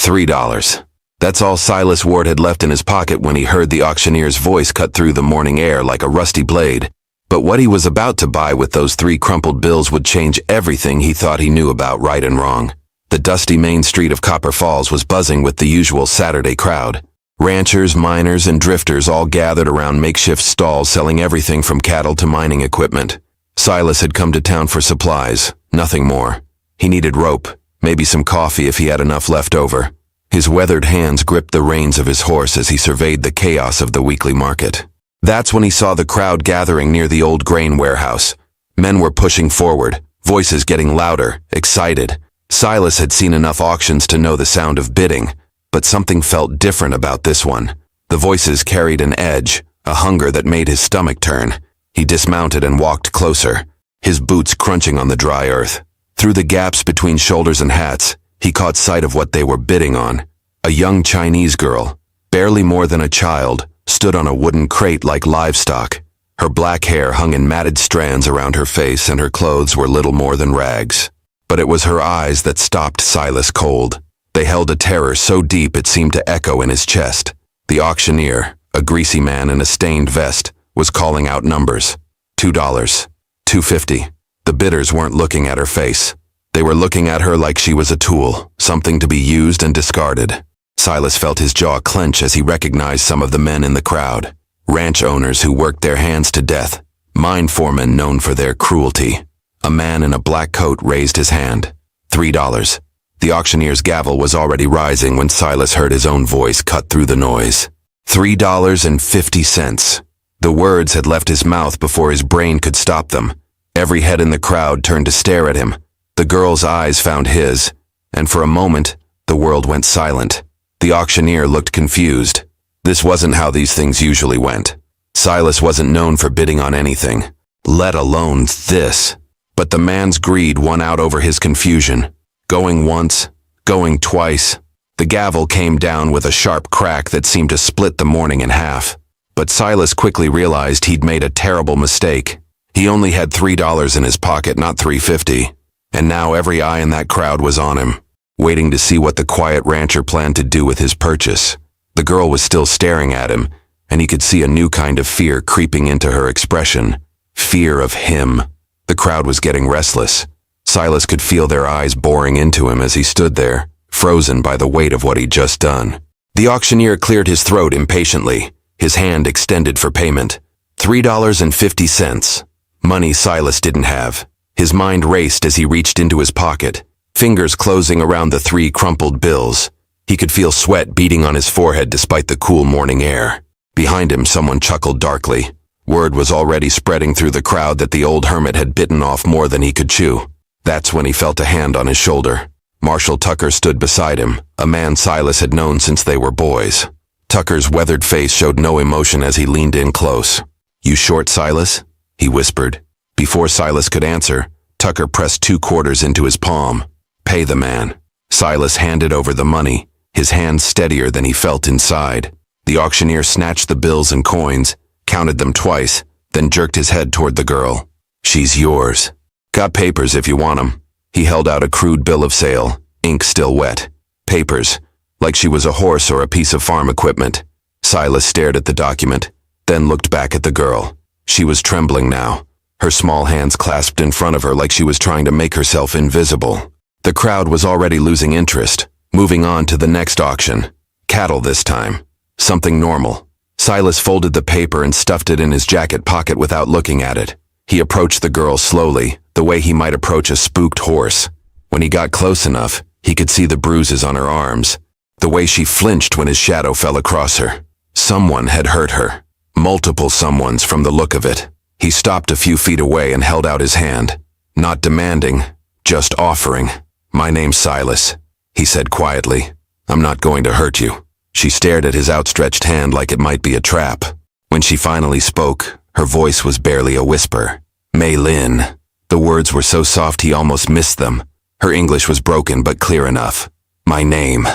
$3. That's all Silas Ward had left in his pocket when he heard the auctioneer's voice cut through the morning air like a rusty blade. But what he was about to buy with those 3 crumpled bills would change everything he thought he knew about right and wrong. The dusty main street of Copper Falls was buzzing with the usual Saturday crowd. Ranchers, miners, and drifters all gathered around makeshift stalls selling everything from cattle to mining equipment. Silas had come to town for supplies, nothing more. He needed rope, maybe some coffee if he had enough left over. His weathered hands gripped the reins of his horse as he surveyed the chaos of the weekly market. That's when he saw the crowd gathering near the old grain warehouse. Men were pushing forward, voices getting louder, excited. Silas had seen enough auctions to know the sound of bidding, but something felt different about this one. The voices carried an edge, a hunger that made his stomach turn. He dismounted and walked closer, his boots crunching on the dry earth. Through the gaps between shoulders and hats, he caught sight of what they were bidding on. A young Chinese girl, barely more than a child, stood on a wooden crate like livestock. Her black hair hung in matted strands around her face and her clothes were little more than rags. But it was her eyes that stopped Silas cold. They held a terror so deep it seemed to echo in his chest. The auctioneer, a greasy man in a stained vest, was calling out numbers. $2, $2.50. The bidders weren't looking at her face. They were looking at her like she was a tool, something to be used and discarded. Silas felt his jaw clench as he recognized some of the men in the crowd. Ranch owners who worked their hands to death. Mine foremen known for their cruelty. A man in a black coat raised his hand. $3. The auctioneer's gavel was already rising when Silas heard his own voice cut through the noise. $3.50. The words had left his mouth before his brain could stop them. Every head in the crowd turned to stare at him. The girl's eyes found his, and for a moment, the world went silent. The auctioneer looked confused. This wasn't how these things usually went. Silas wasn't known for bidding on anything, let alone this. But the man's greed won out over his confusion. Going once, going twice. The gavel came down with a sharp crack that seemed to split the morning in half. But Silas quickly realized he'd made a terrible mistake. He only had $3 in his pocket, not $3.50. And now every eye in that crowd was on him, waiting to see what the quiet rancher planned to do with his purchase. The girl was still staring at him, and he could see a new kind of fear creeping into her expression. Fear of him. The crowd was getting restless. Silas could feel their eyes boring into him as he stood there, frozen by the weight of what he'd just done. The auctioneer cleared his throat impatiently, his hand extended for payment. $3.50. Money Silas didn't have. His mind raced as he reached into his pocket, fingers closing around the 3 crumpled bills. He could feel sweat beating on his forehead despite the cool morning air. Behind him, someone chuckled darkly. Word was already spreading through the crowd that the old hermit had bitten off more than he could chew. That's when he felt a hand on his shoulder. Marshal Tucker stood beside him, a man Silas had known since they were boys. Tucker's weathered face showed no emotion as he leaned in close. "You short, Silas?" he whispered. Before Silas could answer, Tucker pressed 2 quarters into his palm. "Pay the man." Silas handed over the money, his hand steadier than he felt inside. The auctioneer snatched the bills and coins, counted them twice, then jerked his head toward the girl. "She's yours. Got papers if you want 'em." He held out a crude bill of sale, ink still wet. Papers, like she was a horse or a piece of farm equipment. Silas stared at the document, then looked back at the girl. She was trembling now, her small hands clasped in front of her like she was trying to make herself invisible. The crowd was already losing interest, moving on to the next auction. Cattle this time. Something normal. Silas folded the paper and stuffed it in his jacket pocket without looking at it. He approached the girl slowly, the way he might approach a spooked horse. When he got close enough, he could see the bruises on her arms, the way she flinched when his shadow fell across her. Someone had hurt her. Multiple someones from the look of it. He stopped a few feet away and held out his hand. Not demanding, just offering. "My name's Silas," he said quietly. "I'm not going to hurt you." She stared at his outstretched hand like it might be a trap. When she finally spoke, her voice was barely a whisper. "Mei Lin." The words were so soft he almost missed them. Her English was broken but clear enough. "My name,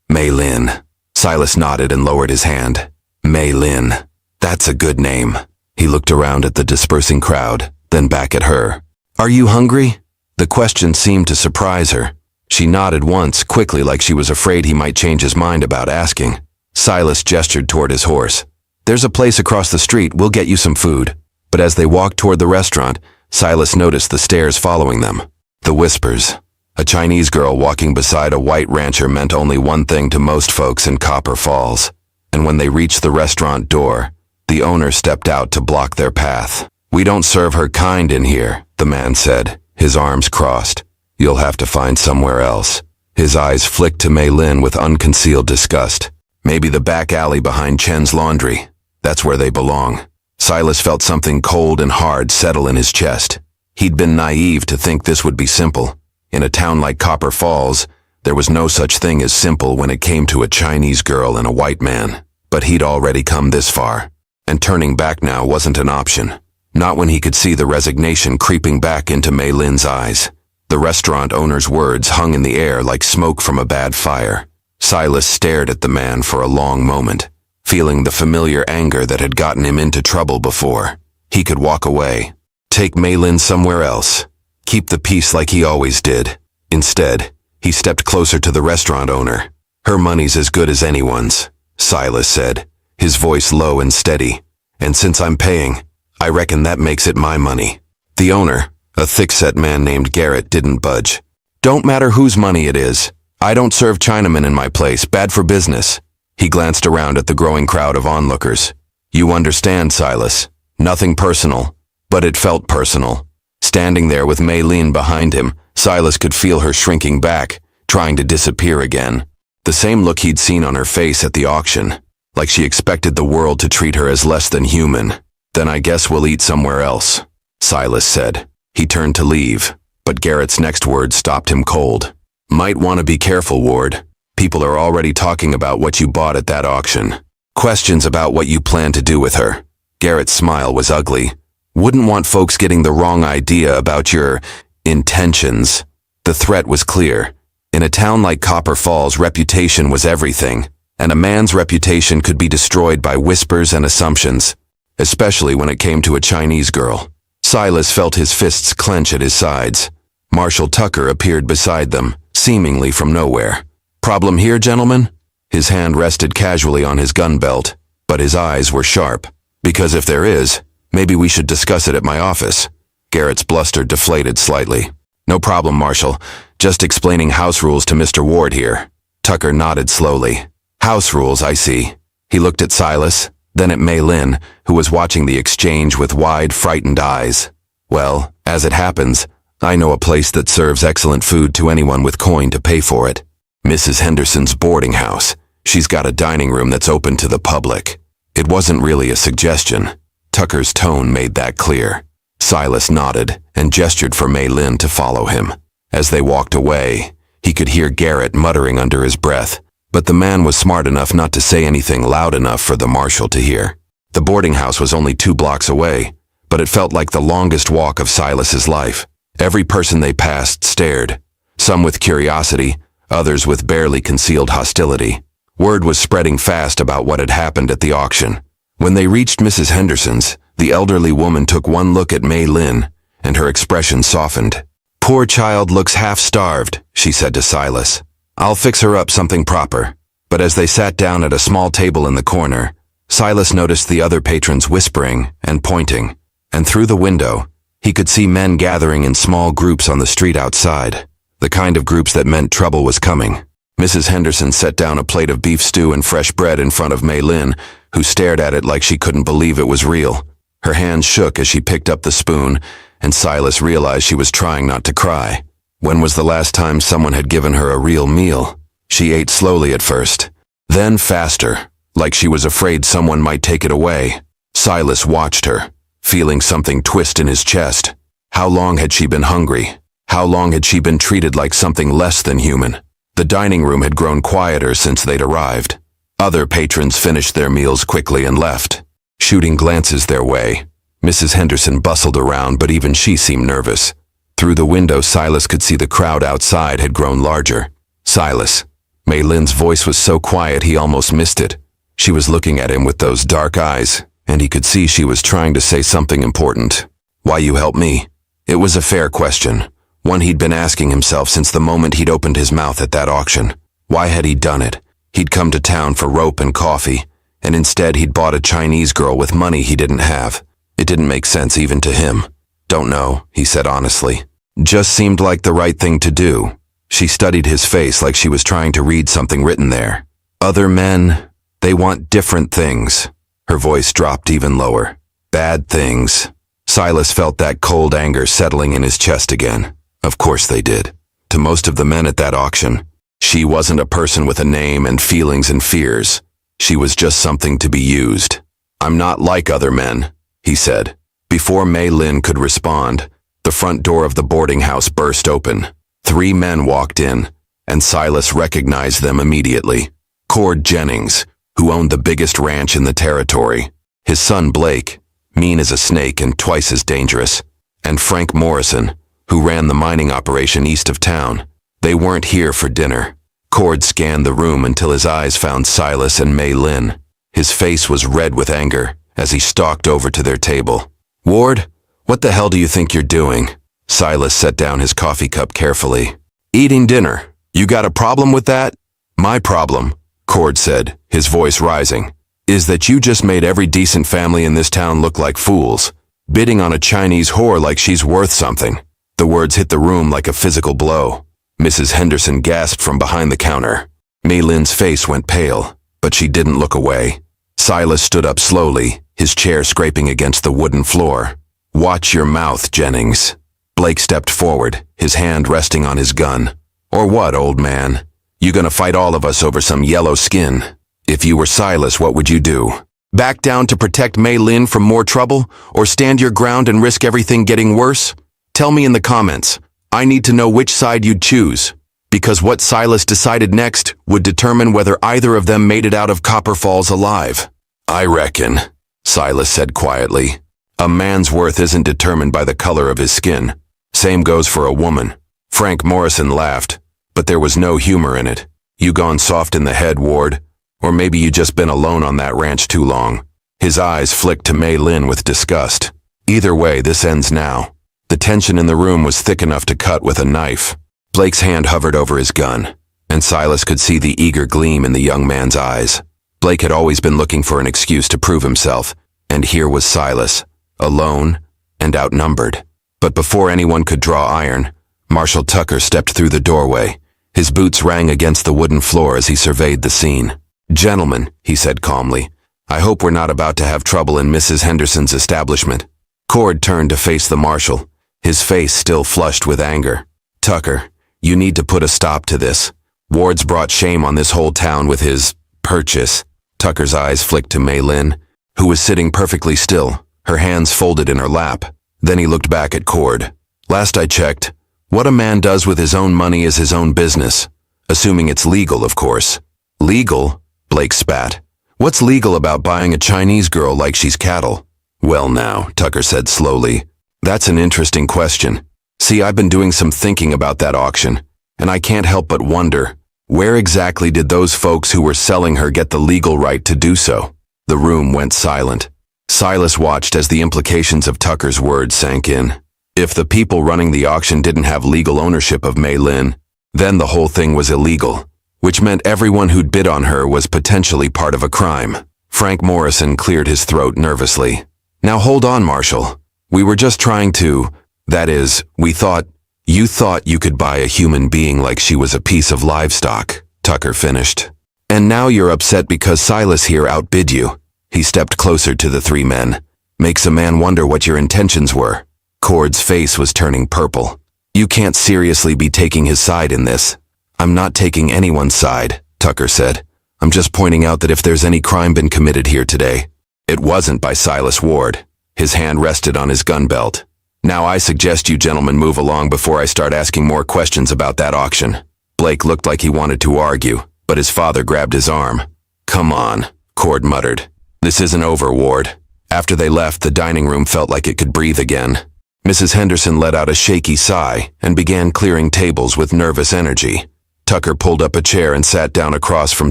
Mei Lin." Silas nodded and lowered his hand. "Mei Lin. That's a good name." He looked around at the dispersing crowd, then back at her. "Are you hungry?" The question seemed to surprise her. She nodded once, quickly, like she was afraid he might change his mind about asking. Silas gestured toward his horse. "There's a place across the street, we'll get you some food." But as they walked toward the restaurant, Silas noticed the stares following them. The whispers. A Chinese girl walking beside a white rancher meant only one thing to most folks in Copper Falls. And when they reached the restaurant door, the owner stepped out to block their path. "We don't serve her kind in here," the man said, his arms crossed. "You'll have to find somewhere else." His eyes flicked to Mei Lin with unconcealed disgust. "Maybe the back alley behind Chen's laundry. That's where they belong." Silas felt something cold and hard settle in his chest. He'd been naive to think this would be simple. In a town like Copper Falls, there was no such thing as simple when it came to a Chinese girl and a white man. But he'd already come this far, and turning back now wasn't an option. Not when he could see the resignation creeping back into Mei Lin's eyes. The restaurant owner's words hung in the air like smoke from a bad fire. Silas stared at the man for a long moment, feeling the familiar anger that had gotten him into trouble before. He could walk away, take Mei Lin somewhere else, keep the peace like he always did. Instead, he stepped closer to the restaurant owner. "Her money's as good as anyone's," Silas said, his voice low and steady. "And since I'm paying, I reckon that makes it my money." The owner, a thick-set man named Garrett, didn't budge. "Don't matter whose money it is. I don't serve Chinamen in my place, bad for business." He glanced around at the growing crowd of onlookers. "You understand, Silas. Nothing personal." But it felt personal. Standing there with Mei Lin behind him, Silas could feel her shrinking back, trying to disappear again. The same look he'd seen on her face at the auction, like she expected the world to treat her as less than human. "Then I guess we'll eat somewhere else," Silas said. He turned to leave, but Garrett's next words stopped him cold. "Might want to be careful, Ward. People are already talking about what you bought at that auction. Questions about what you plan to do with her." Garrett's smile was ugly. "Wouldn't want folks getting the wrong idea about your intentions." The threat was clear. In a town like Copper Falls, reputation was everything, and a man's reputation could be destroyed by whispers and assumptions, especially when it came to a Chinese girl. Silas felt his fists clench at his sides. Marshal Tucker appeared beside them, seemingly from nowhere. "Problem here, gentlemen?" His hand rested casually on his gun belt, but his eyes were sharp. "Because if there is, maybe we should discuss it at my office." Garrett's bluster deflated slightly. "No problem, Marshal. Just explaining house rules to Mr. Ward here." Tucker nodded slowly. "House rules, I see." He looked at Silas, then at Mei Lin, who was watching the exchange with wide, frightened eyes. "Well, as it happens, I know a place that serves excellent food to anyone with coin to pay for it. Mrs. Henderson's boarding house. She's got a dining room that's open to the public." It wasn't really a suggestion. Tucker's tone made that clear. Silas nodded and gestured for Mei Lin to follow him. As they walked away, he could hear Garrett muttering under his breath, but the man was smart enough not to say anything loud enough for the marshal to hear. The boarding house was only 2 blocks away, but it felt like the longest walk of Silas's life. Every person they passed stared, some with curiosity, others with barely concealed hostility. Word was spreading fast about what had happened at the auction. When they reached Mrs. Henderson's, the elderly woman took one look at Mei Lin, and her expression softened. "Poor child looks half-starved," she said to Silas. "I'll fix her up something proper." But as they sat down at a small table in the corner, Silas noticed the other patrons whispering and pointing, and through the window, he could see men gathering in small groups on the street outside, the kind of groups that meant trouble was coming. Mrs. Henderson set down a plate of beef stew and fresh bread in front of Mei Lin, who stared at it like she couldn't believe it was real. Her hands shook as she picked up the spoon, and Silas realized she was trying not to cry. When was the last time someone had given her a real meal? She ate slowly at first, then faster, like she was afraid someone might take it away. Silas watched her, feeling something twist in his chest. How long had she been hungry? How long had she been treated like something less than human? The dining room had grown quieter since they'd arrived. Other patrons finished their meals quickly and left, shooting glances their way. Mrs. Henderson bustled around, but even she seemed nervous. Through the window, Silas could see the crowd outside had grown larger. "Silas." Mei Lin's voice was so quiet he almost missed it. She was looking at him with those dark eyes, and he could see she was trying to say something important. "Why you help me?" It was a fair question, One he'd been asking himself since the moment he'd opened his mouth at that auction. Why had he done it? He'd come to town for rope and coffee, and instead he'd bought a Chinese girl with money he didn't have. It didn't make sense even to him. "Don't know," he said honestly. "Just seemed like the right thing to do." She studied his face like she was trying to read something written there. "Other men, they want different things." Her voice dropped even lower. "Bad things." Silas felt that cold anger settling in his chest again. Of course they did. To most of the men at that auction, she wasn't a person with a name and feelings and fears. She was just something to be used. "I'm not like other men," he said. Before Mei Lin could respond, the front door of the boarding house burst open. 3 men walked in, and Silas recognized them immediately. Cord Jennings, who owned the biggest ranch in the territory. His son Blake, mean as a snake and twice as dangerous. And Frank Morrison, who ran the mining operation east of town. They weren't here for dinner. Cord scanned the room until his eyes found Silas and Mei Lin. His face was red with anger as he stalked over to their table. "Ward, what the hell do you think you're doing?" Silas set down his coffee cup carefully. "Eating dinner. You got a problem with that?" "My problem," Cord said, his voice rising, "is that you just made every decent family in this town look like fools, bidding on a Chinese whore like she's worth something." The words hit the room like a physical blow. Mrs. Henderson gasped from behind the counter. Mei Lin's face went pale, but she didn't look away. Silas stood up slowly, his chair scraping against the wooden floor. "Watch your mouth, Jennings." Blake stepped forward, his hand resting on his gun. "Or what, old man? You gonna fight all of us over some yellow skin? If you were Silas, what would you do? Back down to protect Mei Lin from more trouble, or stand your ground and risk everything getting worse? Tell me in the comments. I need to know which side you'd choose, because what Silas decided next would determine whether either of them made it out of Copper Falls alive. "I reckon," Silas said quietly, "a man's worth isn't determined by the color of his skin. Same goes for a woman." Frank Morrison laughed, but there was no humor in it. "You gone soft in the head, Ward? Or maybe you just been alone on that ranch too long." His eyes flicked to Mei Lin with disgust. "Either way, this ends now." The tension in the room was thick enough to cut with a knife. Blake's hand hovered over his gun, and Silas could see the eager gleam in the young man's eyes. Blake had always been looking for an excuse to prove himself, and here was Silas, alone and outnumbered. But before anyone could draw iron, Marshal Tucker stepped through the doorway. His boots rang against the wooden floor as he surveyed the scene. "Gentlemen," he said calmly, "I hope we're not about to have trouble in Mrs. Henderson's establishment." Cord turned to face the marshal, his face still flushed with anger. "Tucker, you need to put a stop to this. Ward's brought shame on this whole town with his purchase." Tucker's eyes flicked to Mei Lin, who was sitting perfectly still, her hands folded in her lap. Then he looked back at Cord. "Last I checked, what a man does with his own money is his own business. Assuming it's legal, of course." "Legal?" Blake spat. "What's legal about buying a Chinese girl like she's cattle?" "Well now," Tucker said slowly, "that's an interesting question. See, I've been doing some thinking about that auction, and I can't help but wonder, where exactly did those folks who were selling her get the legal right to do so?" The room went silent. Silas watched as the implications of Tucker's words sank in. If the people running the auction didn't have legal ownership of Mei Lin, then the whole thing was illegal, which meant everyone who'd bid on her was potentially part of a crime. Frank Morrison cleared his throat nervously. "Now hold on, Marshal. We were just trying to, that is, you thought you could buy a human being like she was a piece of livestock," Tucker finished. "And now you're upset because Silas here outbid you." He stepped closer to the 3 men. "Makes a man wonder what your intentions were." Cord's face was turning purple. "You can't seriously be taking his side in this." "I'm not taking anyone's side," Tucker said. "I'm just pointing out that if there's any crime been committed here today, it wasn't by Silas Ward." His hand rested on his gun belt. "Now I suggest you gentlemen move along before I start asking more questions about that auction." Blake looked like he wanted to argue, but his father grabbed his arm. "Come on," Cord muttered. "This isn't over, Ward." After they left, the dining room felt like it could breathe again. Mrs. Henderson let out a shaky sigh and began clearing tables with nervous energy. Tucker pulled up a chair and sat down across from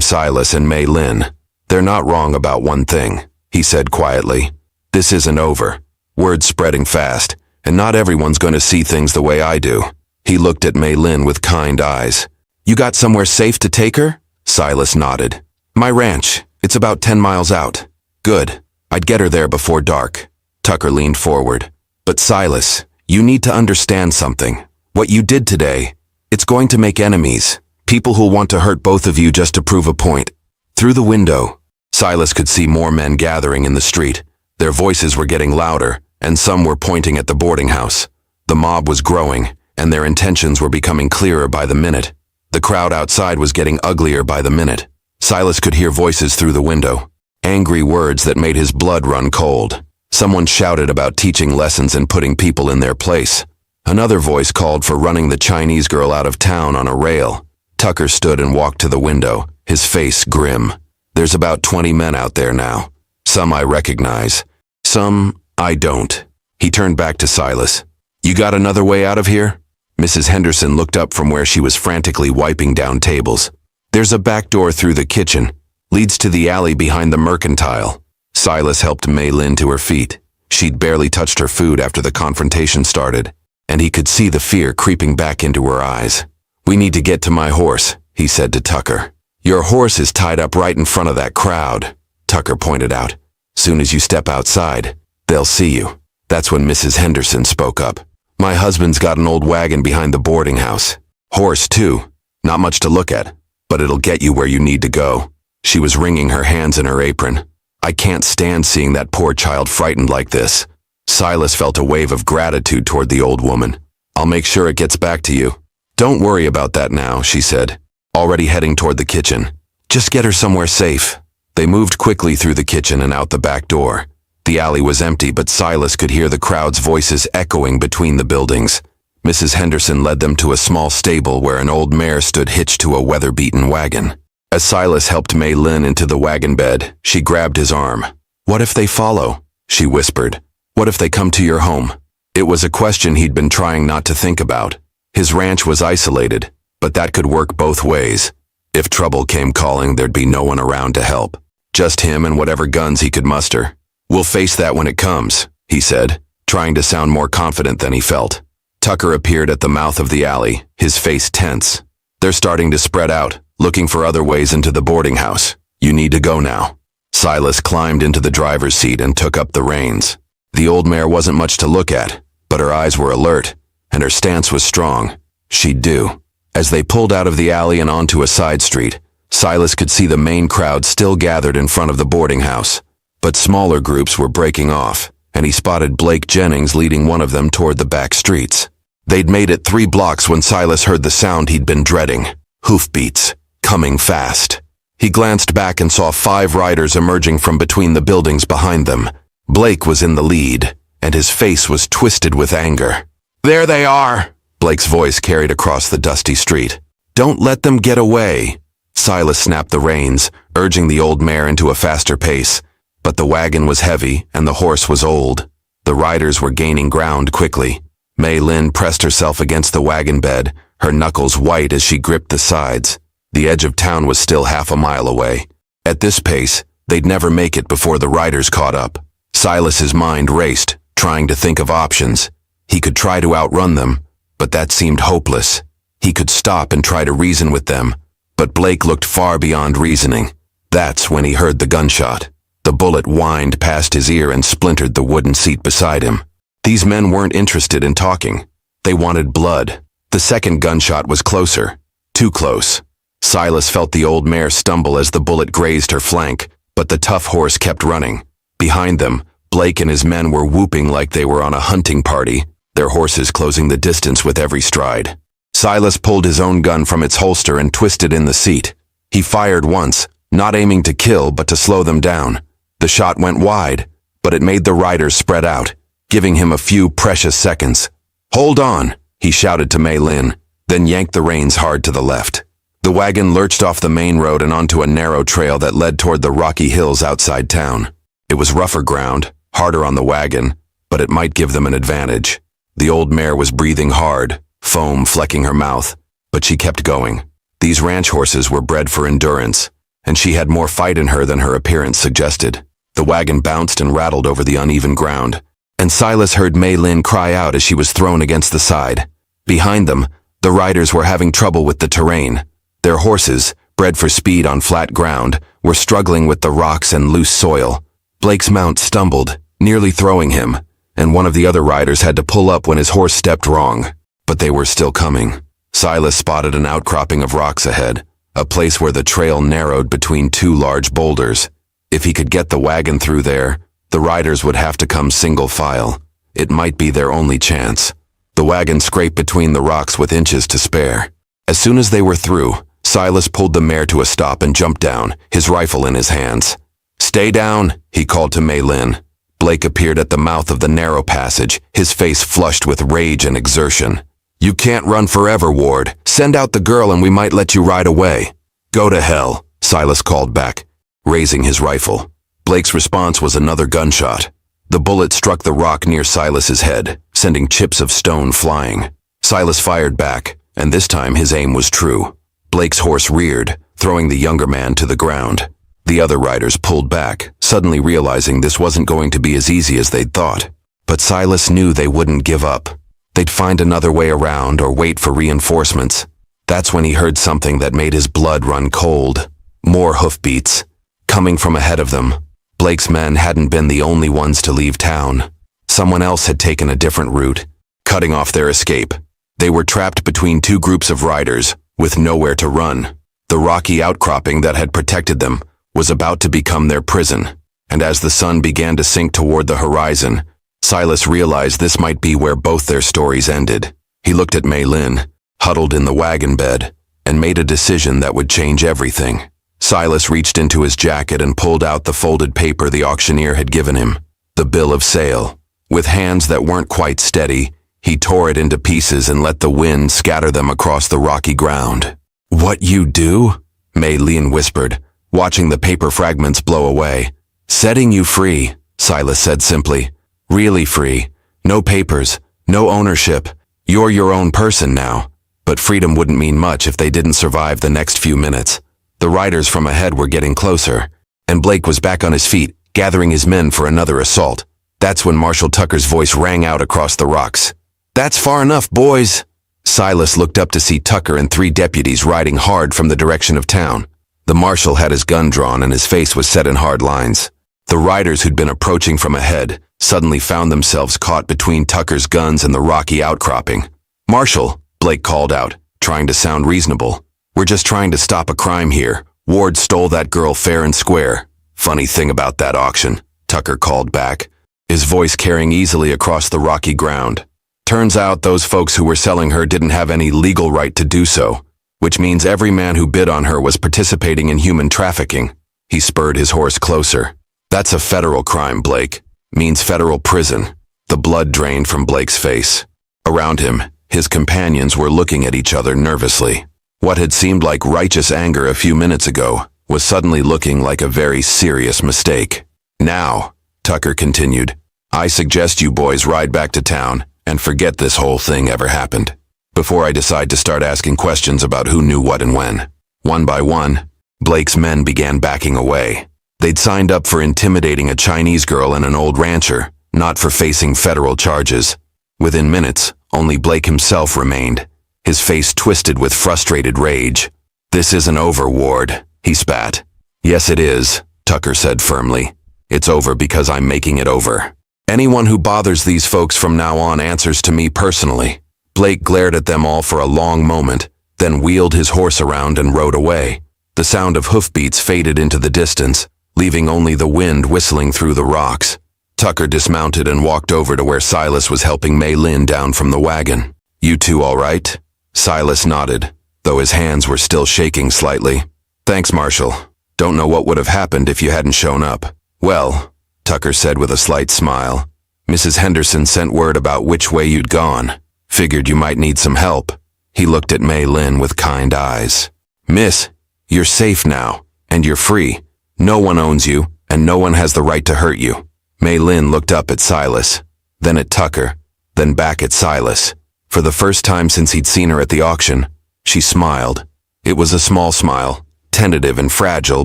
Silas and Mei Lin. "They're not wrong about one thing," he said quietly. "This isn't over. Word's spreading fast, and not everyone's going to see things the way I do. He looked at Mei Lin with kind eyes. You got somewhere safe to take her? Silas nodded. My ranch. It's about 10 miles out. Good. I'd get her there before dark. Tucker leaned forward. But Silas, you need to understand something. What you did today, it's going to make enemies. People who'll want to hurt both of you just to prove a point. Through the window, Silas could see more men gathering in the street. Their voices were getting louder, and some were pointing at the boarding house. The mob was growing, and their intentions were becoming clearer by the minute. The crowd outside was getting uglier by the minute. Silas could hear voices through the window, angry words that made his blood run cold. Someone shouted about teaching lessons and putting people in their place. Another voice called for running the Chinese girl out of town on a rail. Tucker stood and walked to the window, his face grim. There's about 20 men out there now. Some I recognize. Some I don't. He turned back to Silas. You got another way out of here? Mrs. Henderson looked up from where she was frantically wiping down tables. There's a back door through the kitchen. Leads to the alley behind the mercantile. Silas helped Mei Lin to her feet. She'd barely touched her food after the confrontation started, and he could see the fear creeping back into her eyes. We need to get to my horse, he said to Tucker. Your horse is tied up right in front of that crowd, Tucker pointed out. Soon as you step outside, they'll see you. That's when Mrs. Henderson spoke up. My husband's got an old wagon behind the boarding house. Horse, too. Not much to look at, but it'll get you where you need to go. She was wringing her hands in her apron. I can't stand seeing that poor child frightened like this. Silas felt a wave of gratitude toward the old woman. I'll make sure it gets back to you. Don't worry about that now, she said, already heading toward the kitchen. Just get her somewhere safe. They moved quickly through the kitchen and out the back door. The alley was empty, but Silas could hear the crowd's voices echoing between the buildings. Mrs. Henderson led them to a small stable where an old mare stood hitched to a weather-beaten wagon. As Silas helped Mei Lin into the wagon bed, she grabbed his arm. What if they follow? She whispered. What if they come to your home? It was a question he'd been trying not to think about. His ranch was isolated, but that could work both ways. If trouble came calling, there'd be no one around to help. Just him and whatever guns he could muster. We'll face that when it comes, he said, trying to sound more confident than he felt. Tucker appeared at the mouth of the alley, his face tense. They're starting to spread out, looking for other ways into the boarding house. You need to go now. Silas climbed into the driver's seat and took up the reins. The old mare wasn't much to look at, but her eyes were alert, and her stance was strong. She'd do. As they pulled out of the alley and onto a side street, Silas could see the main crowd still gathered in front of the boarding house. But smaller groups were breaking off, and he spotted Blake Jennings leading one of them toward the back streets. They'd made it 3 blocks when Silas heard the sound he'd been dreading. Hoofbeats, coming fast. He glanced back and saw 5 riders emerging from between the buildings behind them. Blake was in the lead, and his face was twisted with anger. There they are, Blake's voice carried across the dusty street. Don't let them get away. Silas snapped the reins, urging the old mare into a faster pace. But the wagon was heavy, and the horse was old. The riders were gaining ground quickly. Mei Lin pressed herself against the wagon bed, her knuckles white as she gripped the sides. The edge of town was still half a mile away. At this pace, they'd never make it before the riders caught up. Silas's mind raced, trying to think of options. He could try to outrun them, but that seemed hopeless. He could stop and try to reason with them, but Blake looked far beyond reasoning. That's when he heard the gunshot. The bullet whined past his ear and splintered the wooden seat beside him. These men weren't interested in talking. They wanted blood. The second gunshot was closer. Too close. Silas felt the old mare stumble as the bullet grazed her flank, but the tough horse kept running. Behind them, Blake and his men were whooping like they were on a hunting party, their horses closing the distance with every stride. Silas pulled his own gun from its holster and twisted in the seat. He fired once, not aiming to kill but to slow them down. The shot went wide, but it made the riders spread out, giving him a few precious seconds. Hold on, he shouted to Mei Lin, then yanked the reins hard to the left. The wagon lurched off the main road and onto a narrow trail that led toward the rocky hills outside town. It was rougher ground, harder on the wagon, but it might give them an advantage. The old mare was breathing hard, foam flecking her mouth, but she kept going. These ranch horses were bred for endurance, and she had more fight in her than her appearance suggested. The wagon bounced and rattled over the uneven ground, and Silas heard Mei Lin cry out as she was thrown against the side. Behind them, the riders were having trouble with the terrain. Their horses, bred for speed on flat ground, were struggling with the rocks and loose soil. Blake's mount stumbled, nearly throwing him, and one of the other riders had to pull up when his horse stepped wrong. But they were still coming. Silas spotted an outcropping of rocks ahead, a place where the trail narrowed between two large boulders. If he could get the wagon through there, the riders would have to come single file. It might be their only chance. The wagon scraped between the rocks with inches to spare. As soon as they were through, Silas pulled the mare to a stop and jumped down, his rifle in his hands. "Stay down," he called to Mei Lin. Blake appeared at the mouth of the narrow passage, his face flushed with rage and exertion. "You can't run forever, Ward. Send out the girl and we might let you ride away." "Go to hell," Silas called back, raising his rifle. Blake's response was another gunshot. The bullet struck the rock near Silas's head, sending chips of stone flying. Silas fired back, and this time his aim was true. Blake's horse reared, throwing the younger man to the ground. The other riders pulled back, suddenly realizing this wasn't going to be as easy as they'd thought. But Silas knew they wouldn't give up. They'd find another way around or wait for reinforcements. That's when he heard something that made his blood run cold. More hoofbeats. Coming from ahead of them. Blake's men hadn't been the only ones to leave town. Someone else had taken a different route, cutting off their escape. They were trapped between two groups of riders, with nowhere to run. The rocky outcropping that had protected them was about to become their prison, and as the sun began to sink toward the horizon, Silas realized this might be where both their stories ended. He looked at Mei Lin, huddled in the wagon bed, and made a decision that would change everything. Silas reached into his jacket and pulled out the folded paper the auctioneer had given him, the bill of sale. With hands that weren't quite steady, he tore it into pieces and let the wind scatter them across the rocky ground. "What you do?" Mei Lin whispered, watching the paper fragments blow away. "Setting you free," Silas said simply. "Really free. No papers, no ownership. You're your own person now." But freedom wouldn't mean much if they didn't survive the next few minutes. The riders from ahead were getting closer, and Blake was back on his feet, gathering his men for another assault. That's when Marshal Tucker's voice rang out across the rocks. "That's far enough, boys." Silas looked up to see Tucker and 3 deputies riding hard from the direction of town. The marshal had his gun drawn and his face was set in hard lines. The riders who'd been approaching from ahead suddenly found themselves caught between Tucker's guns and the rocky outcropping. "Marshal," Blake called out, trying to sound reasonable. "We're just trying to stop a crime here. Ward stole that girl fair and square." "Funny thing about that auction," Tucker called back, his voice carrying easily across the rocky ground. "Turns out those folks who were selling her didn't have any legal right to do so, which means every man who bid on her was participating in human trafficking." He spurred his horse closer. "That's a federal crime, Blake. Means federal prison." The blood drained from Blake's face. Around him, his companions were looking at each other nervously. What had seemed like righteous anger a few minutes ago was suddenly looking like a very serious mistake. "Now," Tucker continued, "I suggest you boys ride back to town and forget this whole thing ever happened, before I decide to start asking questions about who knew what and when." One by one, Blake's men began backing away. They'd signed up for intimidating a Chinese girl and an old rancher, not for facing federal charges. Within minutes, only Blake himself remained, his face twisted with frustrated rage. "This isn't over, Ward," he spat. "Yes, it is," Tucker said firmly. "It's over because I'm making it over. Anyone who bothers these folks from now on answers to me personally." Blake glared at them all for a long moment, then wheeled his horse around and rode away. The sound of hoofbeats faded into the distance, leaving only the wind whistling through the rocks. Tucker dismounted and walked over to where Silas was helping Mei Lin down from the wagon. "You two all right?" Silas nodded, though his hands were still shaking slightly. "Thanks, Marshal. Don't know what would have happened if you hadn't shown up." "Well," Tucker said with a slight smile, "Mrs. Henderson sent word about which way you'd gone. Figured you might need some help." He looked at Mei Lin with kind eyes. "Miss, you're safe now, and you're free. No one owns you, and no one has the right to hurt you." Mei Lin looked up at Silas, then at Tucker, then back at Silas. For the first time since he'd seen her at the auction, she smiled. It was a small smile, tentative and fragile,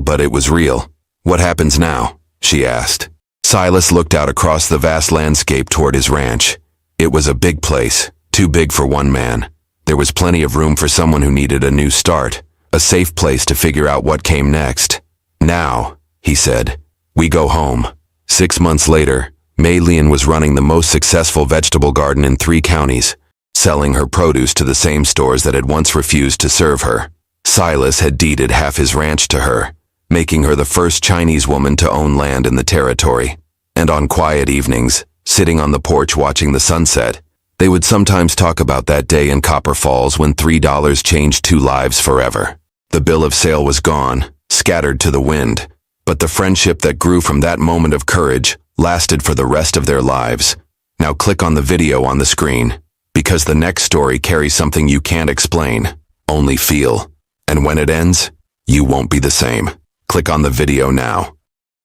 but it was real. "What happens now?" she asked. Silas looked out across the vast landscape toward his ranch. It was a big place, Too big for one man. There was plenty of room for someone who needed a new start, a safe place to figure out what came next. Now, he said, we go home. 6 months later, Mei Lian was running the most successful vegetable garden in 3 counties, selling her produce to the same stores that had once refused to serve her. Silas had deeded half his ranch to her, making her the first Chinese woman to own land in the territory. And on quiet evenings, sitting on the porch watching the sunset, they would sometimes talk about that day in Copper Falls when $3 changed 2 lives forever. The bill of sale was gone, scattered to the wind, but the friendship that grew from that moment of courage lasted for the rest of their lives. Now click on the video on the screen, because the next story carries something you can't explain, only feel. And when it ends, you won't be the same. Click on the video now.